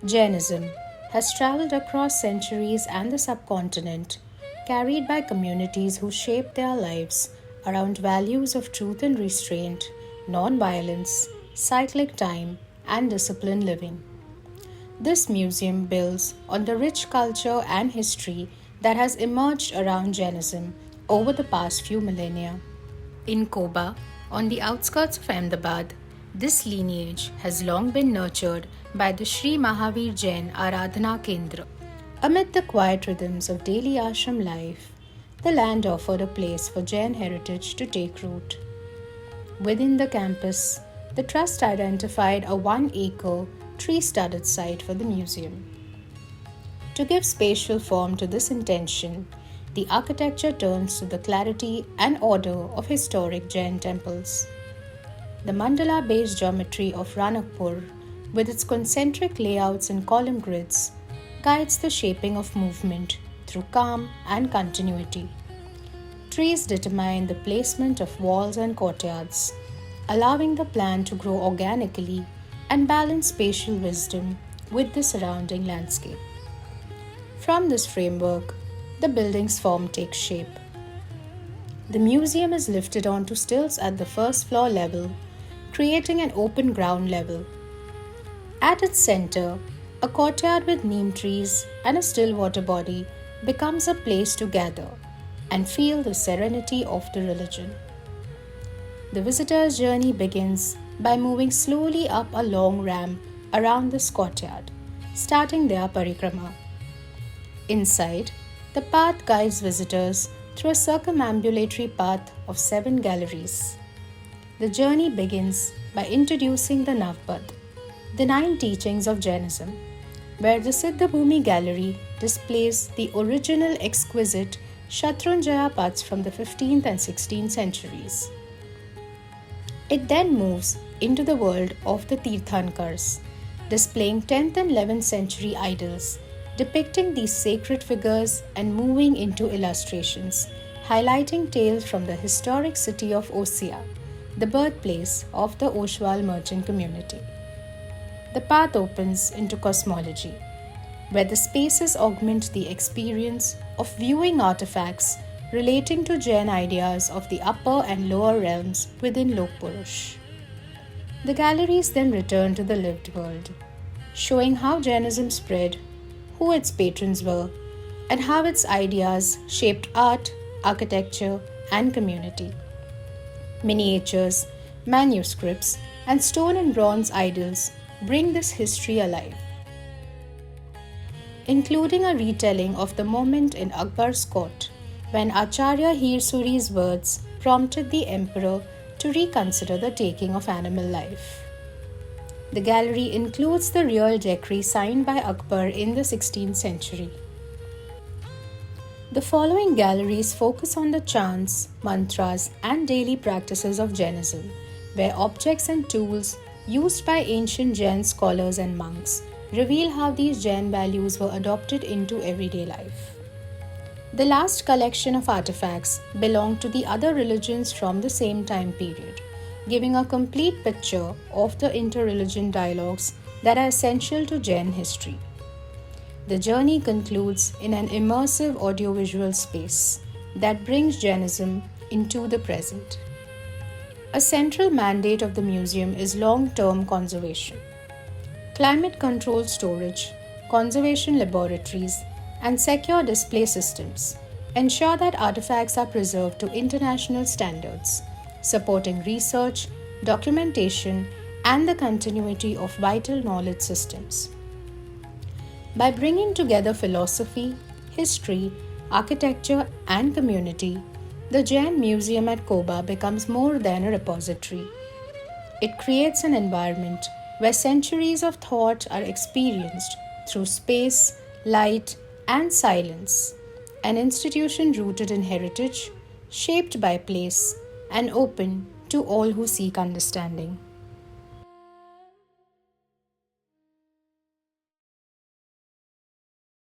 Jainism has traveled across centuries and the subcontinent, carried by communities who shaped their lives around values of truth and restraint, non-violence, cyclic time, and disciplined living. This museum builds on the rich culture and history that has emerged around Jainism over the past few millennia. In Koba, on the outskirts of Ahmedabad, this lineage has long been nurtured by the Sri Mahavir Jain Aradhana Kendra. Amid the quiet rhythms of daily ashram life, the land offered a place for Jain heritage to take root. Within the campus, the trust identified a 1-acre, tree studded site for the museum. To give spatial form to this intention, the architecture turns to the clarity and order of historic Jain temples. The mandala based geometry of Ranakpur, with its concentric layouts and column grids, guides the shaping of movement through calm and continuity. Trees determine the placement of walls and courtyards, allowing the plan to grow organically and balance spatial wisdom with the surrounding landscape. From this framework, the building's form takes shape. The museum is lifted onto stilts at the first floor level, creating an open ground level. At its center, a courtyard with neem trees and a still water body becomes a place to gather and feel the serenity of the religion. The visitor's journey begins by moving slowly up a long ramp around this courtyard, starting their parikrama. Inside, the path guides visitors through a circumambulatory path of 7 galleries. The journey begins by introducing the Navpad, the 9 teachings of Jainism, where the Siddhabhumi Gallery displays the original exquisite Shatrunjaya paths from the 15th and 16th centuries. It then moves into the world of the Tirthankars, displaying 10th and 11th century idols depicting these sacred figures and moving into illustrations, highlighting tales from the historic city of Ossia, the birthplace of the Oshwal merchant community. The path opens into cosmology, where the spaces augment the experience of viewing artifacts relating to Jain ideas of the upper and lower realms within Lokpurush. The galleries then return to the lived world, showing how Jainism spread, who its patrons were, and how its ideas shaped art, architecture, and community. Miniatures, manuscripts, and stone and bronze idols bring this history alive, including a retelling of the moment in Akbar's court when Acharya Heer Suri's words prompted the emperor to reconsider the taking of animal life. The gallery includes the real decree signed by Akbar in the 16th century. The following galleries focus on the chants, mantras, and daily practices of Jainism, where objects and tools used by ancient Jain scholars and monks reveal how these Jain values were adopted into everyday life. The last collection of artifacts belong to the other religions from the same time period, giving a complete picture of the inter-religion dialogues that are essential to Jain history. The journey concludes in an immersive audiovisual space that brings Jainism into the present. A central mandate of the museum is long-term conservation. Climate-controlled storage, conservation laboratories, and secure display systems ensure that artifacts are preserved to international standards, supporting research, documentation, and the continuity of vital knowledge systems. By bringing together philosophy, history, architecture, and community, the Jain Museum at Koba becomes more than a repository. It creates an environment where centuries of thought are experienced through space, light, and silence, an institution rooted in heritage, shaped by place, and open to all who seek understanding.